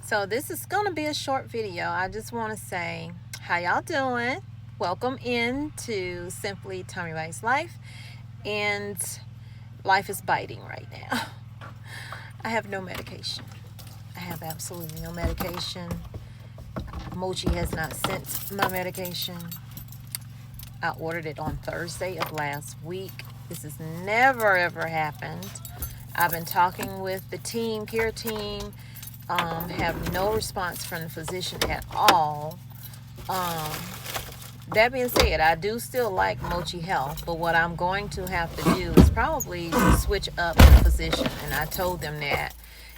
So this is going to be a short video. I just want to say, how y'all doing? Welcome into Simply Tommy Bites Life. And life is biting right now. I have no medication. I have absolutely no medication. Mochi has not sent my medication. I ordered it on Thursday of last week. This has never ever happened. I've been talking with the team, care team, have no response from the physician at all. That being said, I do still like Mochi Health, but what I'm going to have to do is probably switch up the physician. And I told them that,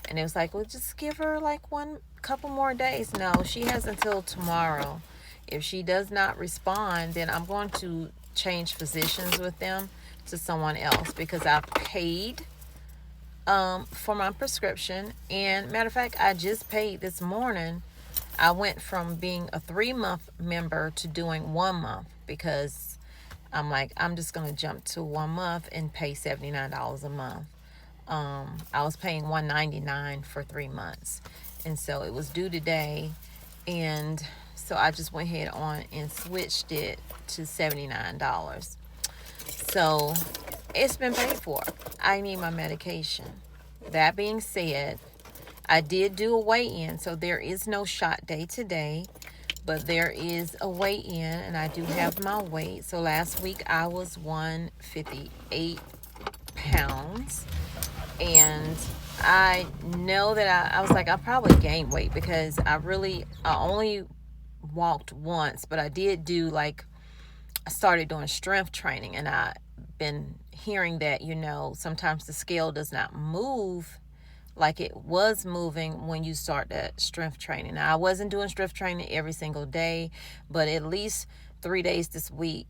and it was like, well, just give her like one couple more days. No, she has until tomorrow. If she does not respond, then I'm going to change physicians with them to someone else, because I've paid for my prescription. And matter of fact, I just paid this morning. I went from being a 3-month member to doing 1 month, because I'm like, I'm just going to jump to 1 month and pay $79 a month. I was paying $199 for 3 months, and so it was due today, and so I just went ahead on and switched it to $79. So it's been paid for. I need my medication. That being said, I did do a weigh-in, so there is no shot day today, but there is a weigh-in, and I do have my weight. So last week I was 158 pounds, and I know that I was like, I probably gained weight, because I only walked once, but I did do, like, I started doing strength training, and I've been hearing that, sometimes the scale does not move like it was moving when you start that strength training. Now, I wasn't doing strength training every single day, but at least 3 days this week,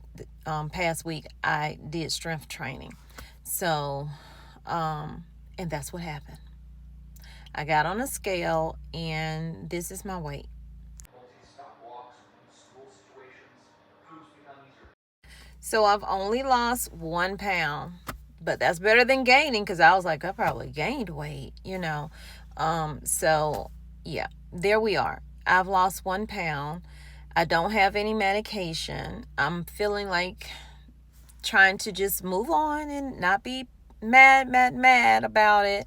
past week, I did strength training. So, and that's what happened. I got on a scale, and this is my weight. So I've only lost 1 pound, but that's better than gaining, because I was like, I probably gained weight, So yeah, there we are. I've lost 1 pound. I don't have any medication. I'm feeling like trying to just move on and not be mad about it.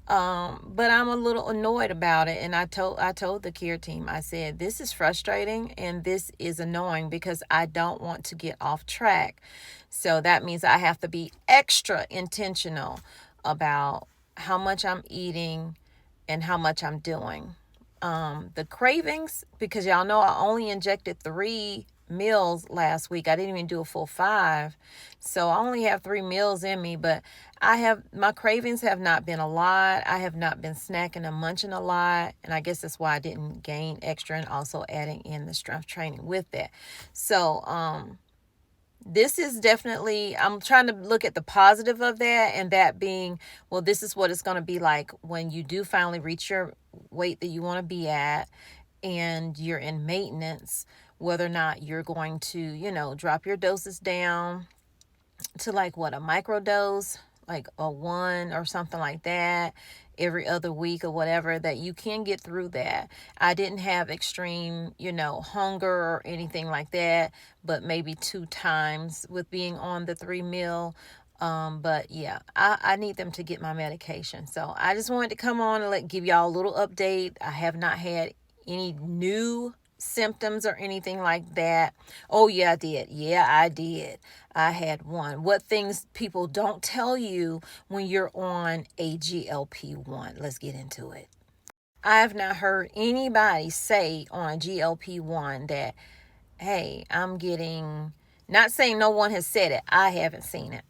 But I'm a little annoyed about it, and I told the care team, I said, this is frustrating and this is annoying, because I don't want to get off track. So that means I have to be extra intentional about how much I'm eating and how much I'm doing. The cravings, because y'all know I only injected 3 meals last week. I didn't even do a full 5. So I only have 3 meals in me, but my cravings have not been a lot. I have not been snacking and munching a lot. And I guess that's why I didn't gain extra, and also adding in the strength training with that. So, this is definitely, I'm trying to look at the positive of that, and that being, well, this is what it's going to be like when you do finally reach your weight that you want to be at, and you're in maintenance, whether or not you're going to, drop your doses down to like a micro dose, like a 1 or something like that, every other week or whatever, that you can get through that. I didn't have extreme, hunger or anything like that, but maybe 2 times with being on the 3 meal. But yeah, I need them to get my medication. So I just wanted to come on and give y'all a little update. I have not had any new symptoms or anything like that. Oh yeah, I did. Yeah, I did. I had one. What things people don't tell you when you're on a GLP-1. Let's get into it. I have not heard anybody say on a GLP-1 that, hey, I'm getting, not saying no one has said it, I haven't seen it.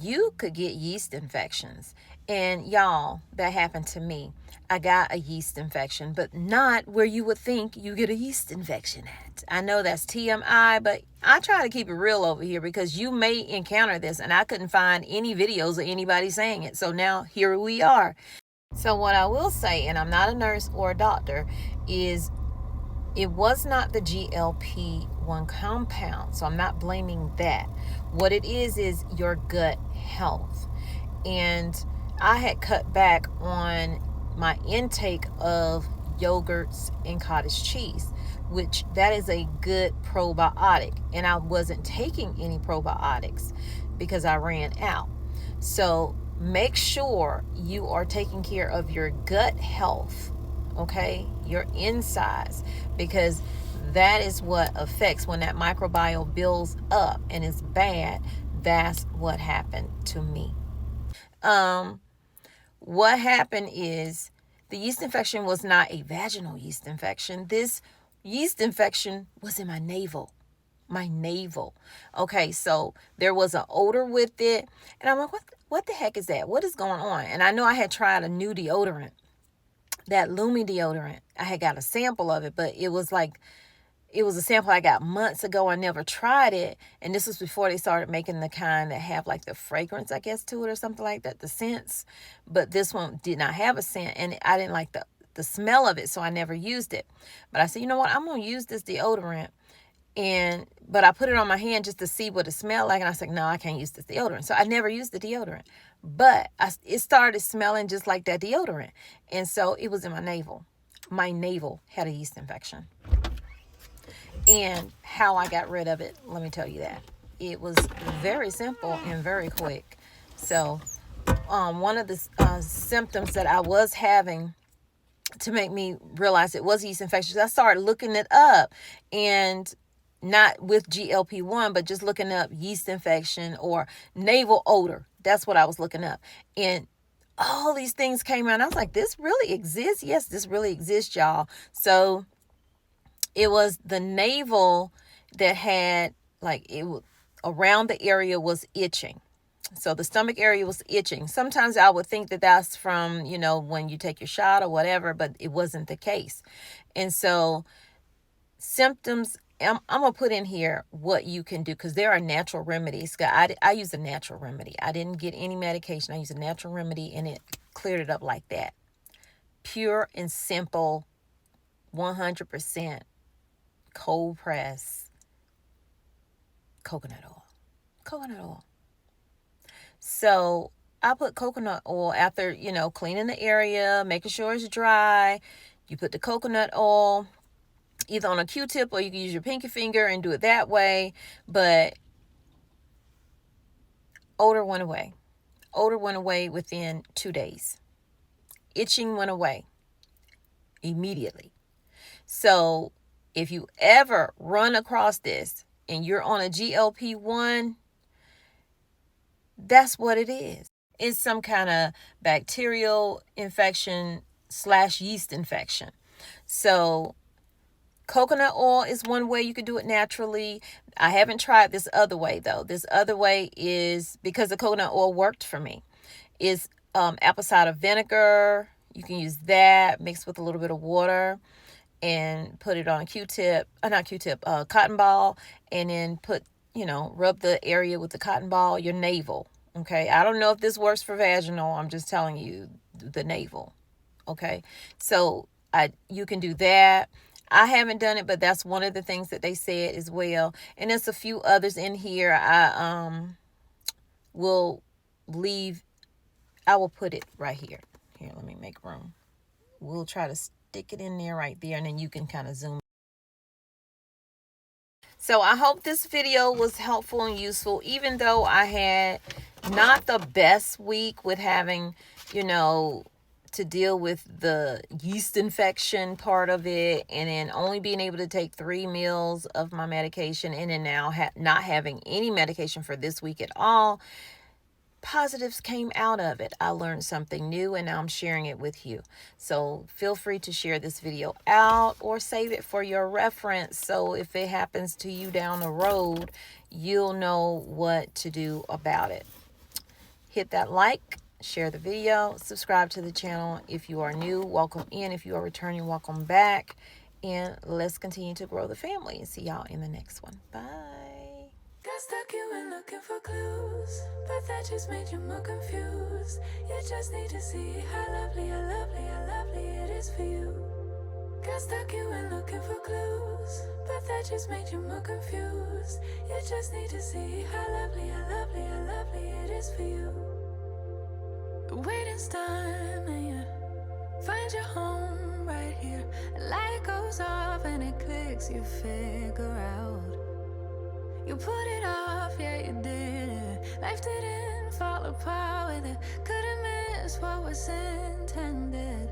You could get yeast infections. And y'all, that happened to me. I got a yeast infection, but not where you would think you get a yeast infection at. I know that's TMI, but I try to keep it real over here, because you may encounter this, and I couldn't find any videos of anybody saying it. So now here we are. So what I will say, and I'm not a nurse or a doctor, is it was not the GLP-1 compound. So I'm not blaming that. What it is your gut health. And I had cut back on my intake of yogurts and cottage cheese, which that is a good probiotic. And I wasn't taking any probiotics because I ran out. So make sure you are taking care of your gut health, okay, your insides, because that is what affects when that microbiome builds up and is bad. That's what happened to me. What happened is the yeast infection was not a vaginal yeast infection. This yeast infection was in my navel. My navel. Okay, so there was an odor with it, and I'm like, what the heck is that? What is going on? And I know I had tried a new deodorant, that Lumi deodorant. I had got a sample of it, but it was a sample I got months ago. I never tried it. And this was before they started making the kind that have like the fragrance, I guess, to it or something like that, the scents. But this one did not have a scent, and I didn't like the smell of it, so I never used it. But I said, you know what? I'm going to use this deodorant. But I put it on my hand just to see what it smelled like. And I was like, no, I can't use this deodorant. So I never used the deodorant. But it started smelling just like that deodorant. And so it was in my navel. My navel had a yeast infection. And how I got rid of it, let me tell you that. It was very simple and very quick. So one of the symptoms that I was having to make me realize it was yeast infection, I started looking it up, and not with GLP-1, but just looking up yeast infection or navel odor. That's what I was looking up. And all these things came out. I was like, this really exists? Yes, this really exists, y'all. So it was the navel that had, around the area was itching. So the stomach area was itching. Sometimes I would think that that's from, when you take your shot or whatever, but it wasn't the case. And so symptoms, I'm going to put in here what you can do, because there are natural remedies. I use a natural remedy. I didn't get any medication. I used a natural remedy, and it cleared it up like that. Pure and simple, 100% cold press coconut oil. Coconut oil. So I put coconut oil after, cleaning the area, making sure it's dry. You put the coconut oil either on a Q-tip, or you can use your pinky finger and do it that way. But odor went away. Odor went away within 2 days. Itching went away immediately. So if you ever run across this and you're on a GLP-1, that's what it is. It's some kind of bacterial infection / yeast infection. So coconut oil is one way you can do it naturally. I haven't tried this other way, though. This other way is, because the coconut oil worked for me, is apple cider vinegar. You can use that mixed with a little bit of water and put it on a Q-tip, cotton ball, and then rub the area with the cotton ball, your navel. Okay. I don't know if this works for vaginal. I'm just telling you the navel. Okay. So you can do that. I haven't done it, but that's one of the things that they said as well. And there's a few others in here. I will put it right here. Here, let me make room. We'll try to stick it in there right there, and then you can kind of zoom. So I hope this video was helpful and useful, even though I had not the best week with having, to deal with the yeast infection part of it, and then only being able to take 3 meals of my medication, and then now not having any medication for this week at all. Positives came out of it. I learned something new, and now I'm sharing it with you. So feel free to share this video out or save it for your reference. So if it happens to you down the road, you'll know what to do about it. Hit that like, share the video, subscribe to the channel. If you are new, welcome in. If you are returning, welcome back. And let's continue to grow the family, and see y'all in the next one. Bye. Got stuck, you went looking for clues, but that just made you more confused. You just need to see how lovely, how lovely, how lovely it is for you. Got stuck, you went looking for clues, but that just made you more confused. You just need to see how lovely, how lovely, how lovely it is for you. Waiting's done, and Find your home right here. A light goes off and it clicks, you figure out. You put it off, yeah, you did it. Life didn't fall apart with it. Couldn't miss what was intended.